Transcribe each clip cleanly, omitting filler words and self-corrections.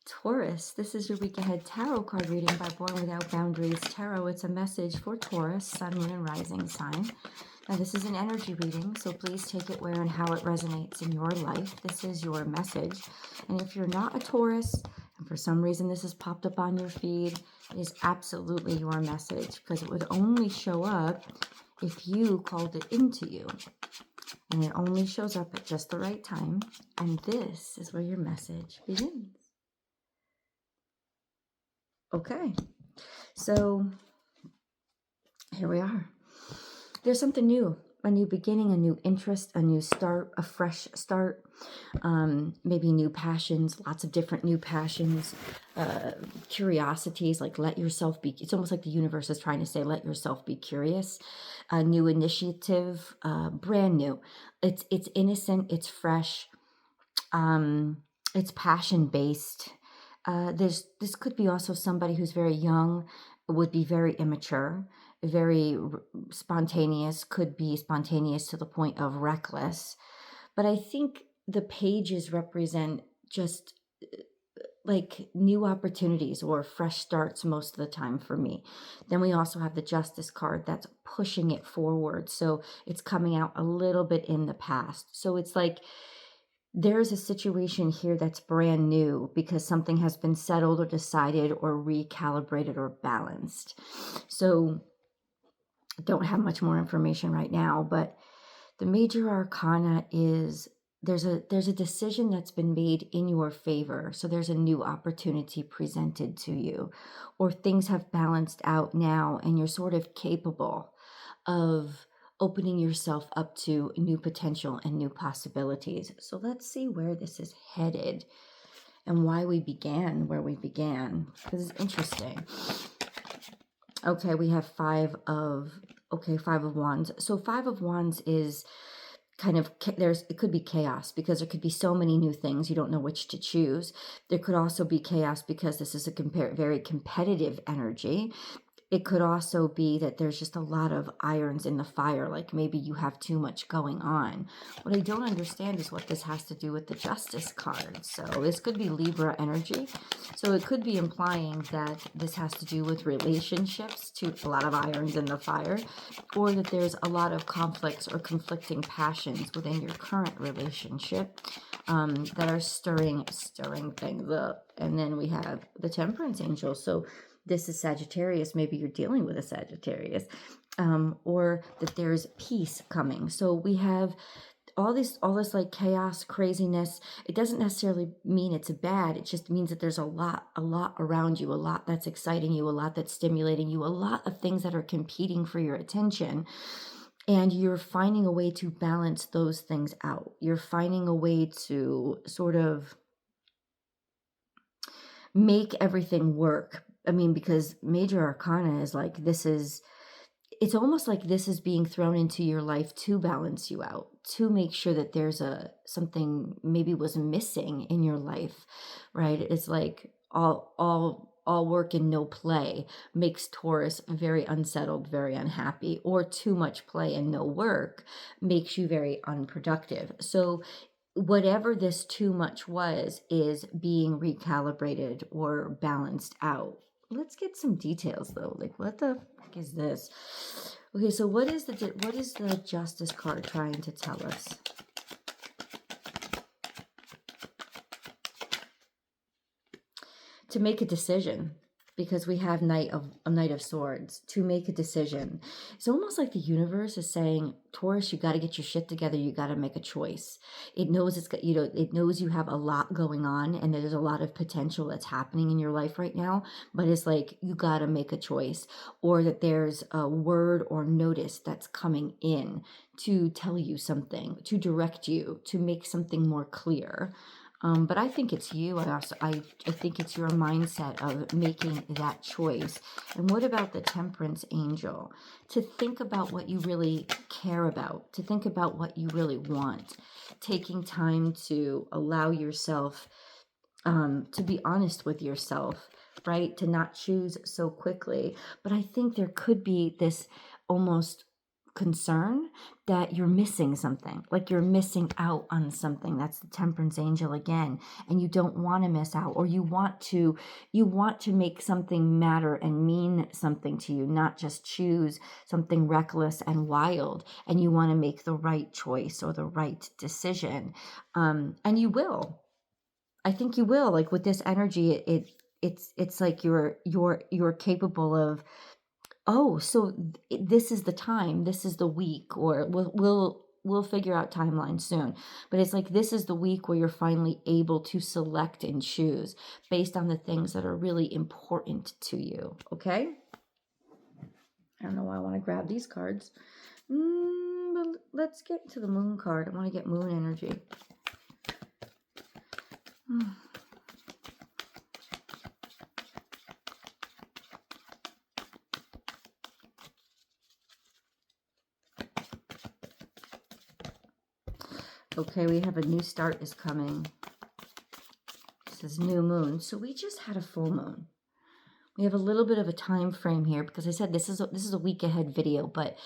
Taurus, this is your week ahead tarot card reading by Born Without Boundaries Tarot. It's a message for Taurus, sun, moon, and rising sign. Now, this is an energy reading, so please take it where and how it resonates in your life. This is your message. And if you're not a Taurus, and for some reason this has popped up on your feed, it is absolutely your message, because it would only show up if you called it into you. And it only shows up at just the right time. And this is where your message begins. Okay, so here we are. There's something new, a new beginning, a new interest, a new start, a fresh start, maybe new passions, lots of different new passions, curiosities, like let yourself be, it's almost like the universe is trying to say, let yourself be curious, a new initiative, brand new. It's innocent, it's fresh, it's passion-based. This could be also somebody who's very young, would be very immature, very spontaneous, could be spontaneous to the point of reckless. But I think the pages represent just like new opportunities or fresh starts most of the time for me. Then we also have the Justice card that's pushing it forward. So it's coming out a little bit in the past. So it's like, there's a situation here that's brand new because something has been settled or decided or recalibrated or balanced. So I don't have much more information right now, but the major arcana is there's a decision that's been made in your favor. So there's a new opportunity presented to you, or things have balanced out now and you're sort of capable of opening yourself up to new potential and new possibilities. So let's see where this is headed and why we began where we began, because it's interesting. Okay, we have Five of Wands. So Five of Wands is kind of, it could be chaos because there could be so many new things you don't know which to choose. There could also be chaos because this is a very competitive energy. It could also be that there's just a lot of irons in the fire, like maybe you have too much going on. What I don't understand is what this has to do with the Justice card. So this could be Libra energy. So it could be implying that this has to do with relationships, a lot of irons in the fire, or that there's a lot of conflicts or conflicting passions within your current relationship that are stirring things up. And then we have the Temperance angel. So this is Sagittarius. Maybe you're dealing with a Sagittarius, or that there's peace coming. So we have all this like chaos, craziness. It doesn't necessarily mean it's bad. It just means that there's a lot around you, a lot that's exciting you, a lot that's stimulating you, a lot of things that are competing for your attention. And you're finding a way to balance those things out. You're finding a way to sort of make everything work. I mean, because major arcana is like, it's almost like this is being thrown into your life to balance you out, to make sure that there's something maybe was missing in your life, right? It's like all work and no play makes Taurus very unsettled, very unhappy, or too much play and no work makes you very unproductive. So whatever this too much was is being recalibrated or balanced out. Let's get some details though. Like, what the fuck is this? Okay, so what is the Justice card trying to tell us? To make a decision, because we have Knight of Swords. To make a decision. It's almost like the universe is saying, Taurus, you got to get your shit together. You got to make a choice. It knows it knows you have a lot going on and there's a lot of potential that's happening in your life right now, but it's like, you got to make a choice, or that there's a word or notice that's coming in to tell you something, to direct you, to make something more clear. But I think it's you. I think it's your mindset of making that choice. And what about the Temperance angel? To think about what you really care about, to think about what you really want, taking time to allow yourself to be honest with yourself, right? To not choose so quickly. But I think there could be this almost concern that you're missing something, like you're missing out on something. That's the Temperance angel again, and you don't want to miss out, or you want to make something matter and mean something to you, not just choose something reckless and wild, and you want to make the right choice or the right decision. And you will. I think you will. Like with this energy, it's like you're capable of, oh, so this is the time, this is the week, or we'll figure out timeline soon. But it's like this is the week where you're finally able to select and choose based on the things that are really important to you. Okay? I don't know why I want to grab these cards. But let's get to the moon card. I want to get moon energy. Okay, we have a new start is coming. This is new moon. So we just had a full moon. We have a little bit of a time frame here because I said this is a week ahead video, but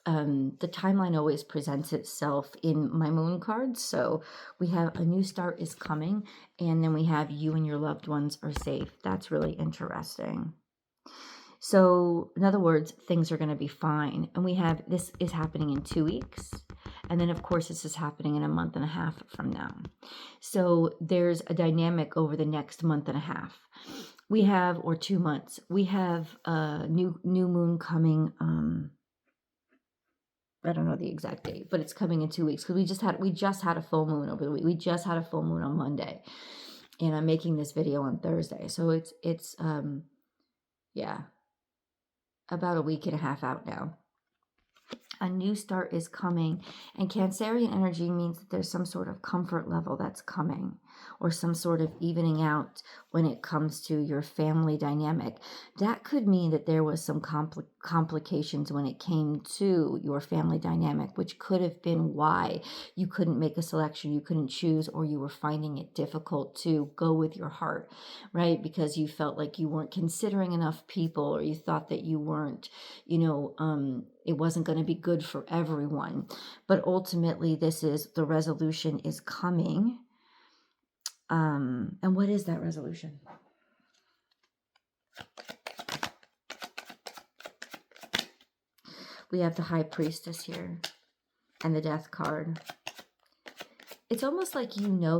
the timeline always presents itself in my moon cards. So we have a new start is coming, and then we have you and your loved ones are safe. That's really interesting. So in other words, things are going to be fine. And we have, this is happening in 2 weeks. And then of course, this is happening in a month and a half from now. So there's a dynamic over the next month and a half. We have, or 2 months, we have a new moon coming. I don't know the exact date, but it's coming in 2 weeks because we just had a full moon over the week. We just had a full moon on Monday, and I'm making this video on Thursday. So it's yeah, about a week and a half out now. A new start is coming, and Cancerian energy means that there's some sort of comfort level that's coming, or some sort of evening out when it comes to your family dynamic. That could mean that there was some complications when it came to your family dynamic, which could have been why you couldn't make a selection, you couldn't choose, or you were finding it difficult to go with your heart, right? Because you felt like you weren't considering enough people, or you thought that you weren't, it wasn't going to be good for everyone. But ultimately, the resolution is coming. And what is that resolution? We have the High Priestess here and the Death card. It's almost like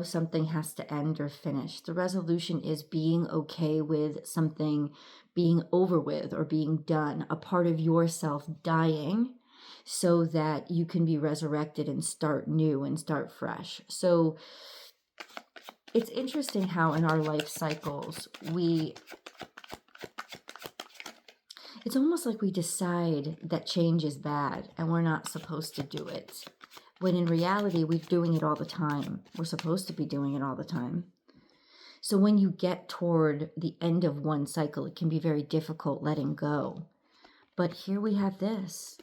something has to end or finish. The resolution is being okay with something being over with or being done, a part of yourself dying so that you can be resurrected and start new and start fresh. So it's interesting how in our life cycles, it's almost like we decide that change is bad and we're not supposed to do it. When in reality, we're doing it all the time. We're supposed to be doing it all the time. So when you get toward the end of one cycle, it can be very difficult letting go. But here we have this.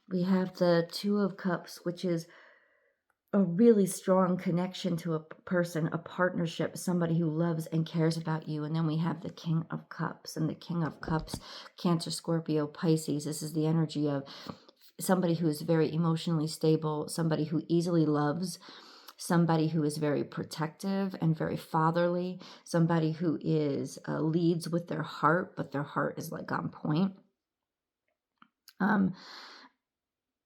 We have the Two of Cups, which is a really strong connection to a person, a partnership, somebody who loves and cares about you. And then we have the King of Cups, and the King of Cups, Cancer, Scorpio, Pisces. This is the energy of somebody who is very emotionally stable, somebody who easily loves, somebody who is very protective and very fatherly, somebody who is leads with their heart, but their heart is like on point.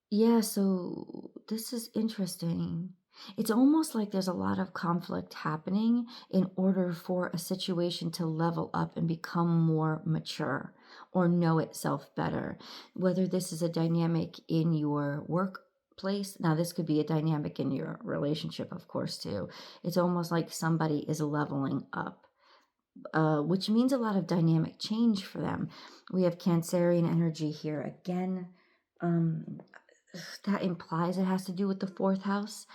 Yeah, so this is interesting. It's almost like there's a lot of conflict happening in order for a situation to level up and become more mature or know itself better. Whether this is a dynamic in your workplace, now this could be a dynamic in your relationship, of course, too. It's almost like somebody is leveling up, which means a lot of dynamic change for them. We have Cancerian energy here again. That implies it has to do with the 4th house,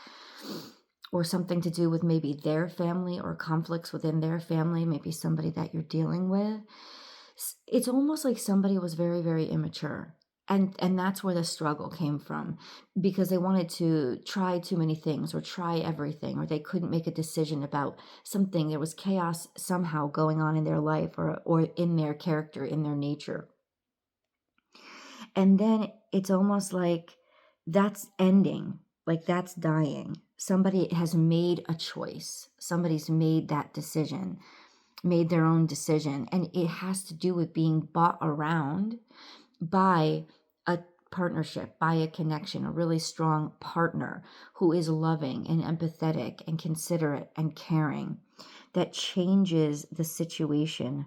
or something to do with maybe their family or conflicts within their family, maybe somebody that you're dealing with. It's almost like somebody was very, very immature. And that's where the struggle came from, because they wanted to try too many things or try everything, or they couldn't make a decision about something. There was chaos somehow going on in their life or in their character, in their nature. And then it's almost like that's ending, like that's dying. Somebody has made a choice. Somebody's made that decision, made their own decision. And it has to do with being bought around by a partnership, by a connection, a really strong partner who is loving and empathetic and considerate and caring, that changes the situation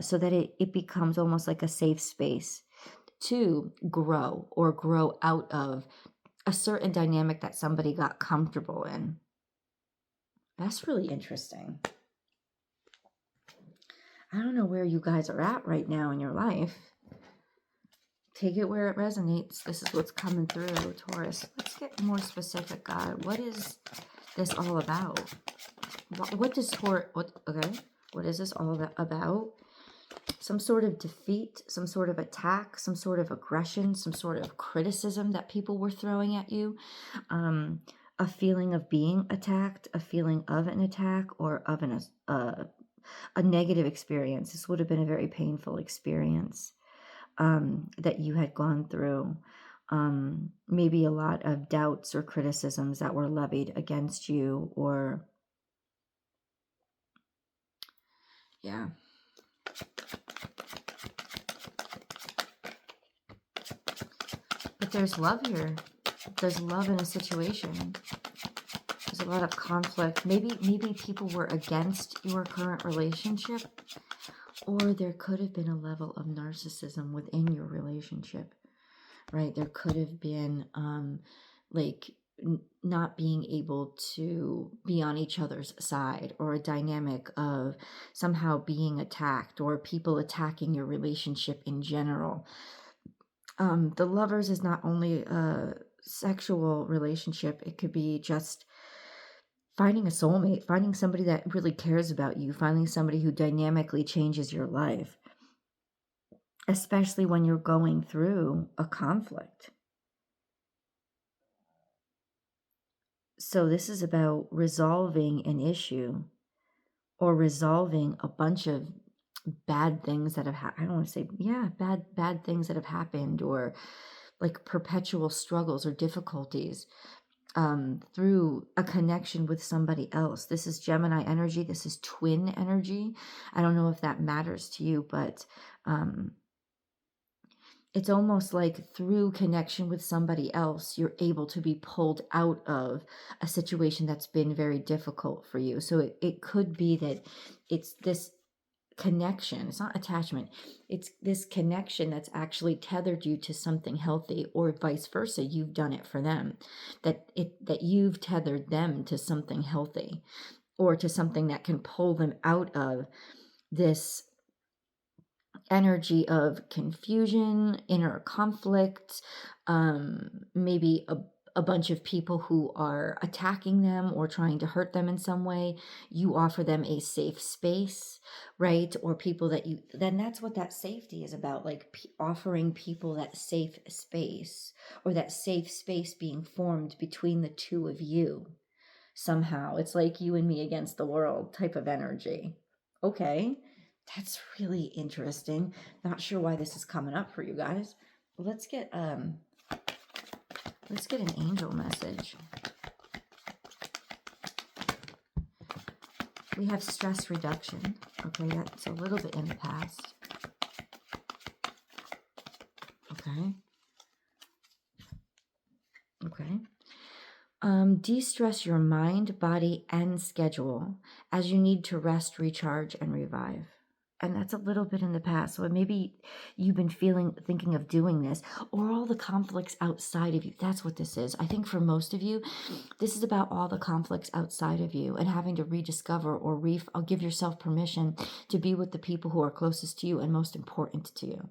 so that it becomes almost like a safe space to grow or grow out of a certain dynamic that somebody got comfortable in. That's really interesting. I don't know where you guys are at right now in your life. Take it where it resonates. This is what's coming through, Taurus. Let's get more specific, God. What is this all about? What does Taurus, what is this all about? Some sort of defeat, some sort of attack, some sort of aggression, some sort of criticism that people were throwing at you, a feeling of being attacked, a feeling of an attack, or of a negative experience. This would have been a very painful experience that you had gone through. Maybe a lot of doubts or criticisms that were levied against you, or yeah. But there's love here. There's love in a situation. There's a lot of conflict. Maybe people were against your current relationship, or there could have been a level of narcissism within your relationship, right? There could have been not being able to be on each other's side, or a dynamic of somehow being attacked, or people attacking your relationship in general. The lovers is not only a sexual relationship. It could be just finding a soulmate, finding somebody that really cares about you, finding somebody who dynamically changes your life, especially when you're going through a conflict. So this is about resolving an issue, or resolving a bunch of bad things that have happened. I don't want to say, bad things that have happened, or like perpetual struggles or difficulties through a connection with somebody else. This is Gemini energy. This is twin energy. I don't know if that matters to you, but it's almost like through connection with somebody else, you're able to be pulled out of a situation that's been very difficult for you. So it could be that it's this connection. It's not attachment. It's this connection that's actually tethered you to something healthy, or vice versa. You've done it for them, that you've tethered them to something healthy, or to something that can pull them out of this energy of confusion, inner conflict, maybe a bunch of people who are attacking them or trying to hurt them in some way. You offer them a safe space, right? Or people that then that's what that safety is about, like offering people that safe space, or that safe space being formed between the two of you. Somehow it's like you and me against the world type of energy. Okay. That's really interesting. Not sure why this is coming up for you guys. Let's get an angel message. We have stress reduction. Okay, that's a little bit in the past. Okay. De-stress your mind, body, and schedule as you need to rest, recharge, and revive. And that's a little bit in the past. So maybe you've been thinking of doing this, or all the conflicts outside of you. That's what this is. I think for most of you, this is about all the conflicts outside of you, and having to rediscover or give yourself permission to be with the people who are closest to you and most important to you.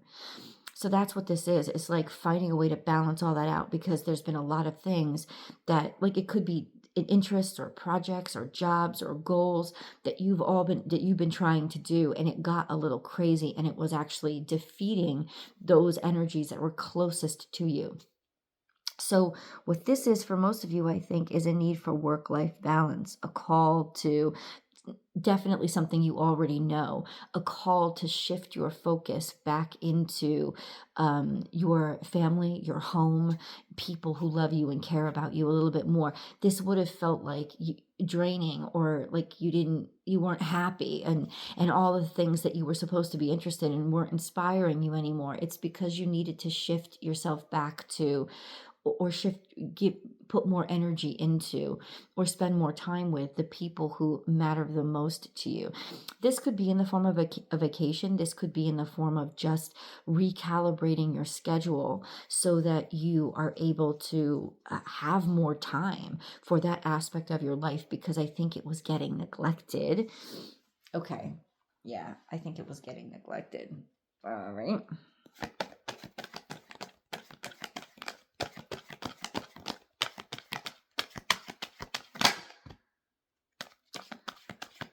So that's what this is. It's like finding a way to balance all that out, because there's been a lot of things that, like, it could be interests or projects or jobs or goals that you've been trying to do, and it got a little crazy, and it was actually defeating those energies that were closest to you. So what this is for most of you, I think, is a need for work-life balance, a call to definitely something you already know, a call to shift your focus back into your family, your home, people who love you and care about you a little bit more. This would have felt like draining, or like you weren't happy, and all the things that you were supposed to be interested in weren't inspiring you anymore. It's because you needed to shift yourself back to, or put more energy into, or spend more time with the people who matter the most to you. This could be in the form of a vacation. This could be in the form of just recalibrating your schedule so that you are able to have more time for that aspect of your life, because I think it was getting neglected. Okay. Yeah, I think it was getting neglected. All right.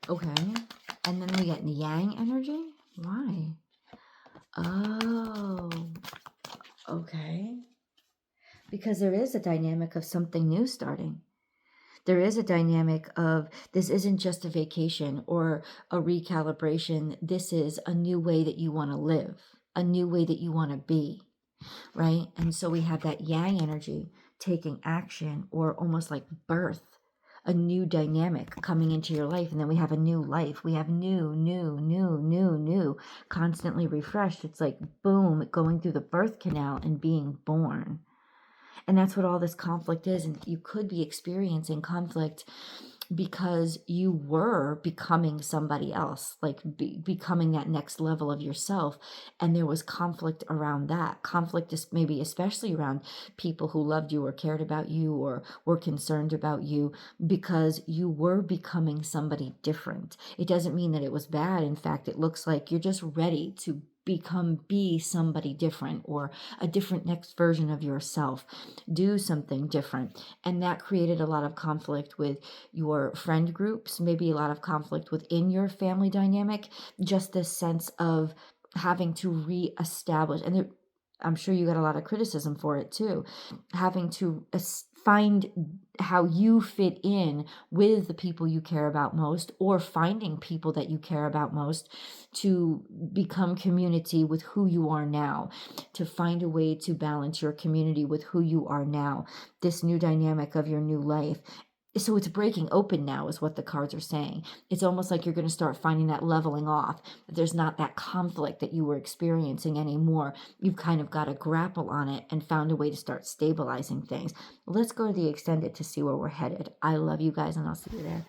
Okay. And then we get yang energy. Why? Oh, okay. Because there is a dynamic of something new starting. There is a dynamic of, this isn't just a vacation or a recalibration. This is a new way that you want to live, a new way that you want to be, right? And so we have that yang energy taking action, or almost like birth, a new dynamic coming into your life. And then we have a new life. We have new, constantly refreshed. It's like, boom, going through the birth canal and being born. And that's what all this conflict is. And you could be experiencing conflict because you were becoming somebody else, like becoming that next level of yourself. And there was conflict around that. Conflict is maybe especially around people who loved you or cared about you or were concerned about you, because you were becoming somebody different. It doesn't mean that it was bad. In fact, it looks like you're just ready to be somebody different, or a different next version of yourself, do something different. And that created a lot of conflict with your friend groups, maybe a lot of conflict within your family dynamic, just this sense of having to reestablish, and I'm sure you got a lot of criticism for it too, having to find how you fit in with the people you care about most, or finding people that you care about most to become community with who you are now, to find a way to balance your community with who you are now, this new dynamic of your new life. So it's breaking open now, is what the cards are saying. It's almost like you're going to start finding that leveling off. There's not that conflict that you were experiencing anymore. You've kind of got a grapple on it and found a way to start stabilizing things. Let's go to the extended to see where we're headed. I love you guys, and I'll see you there.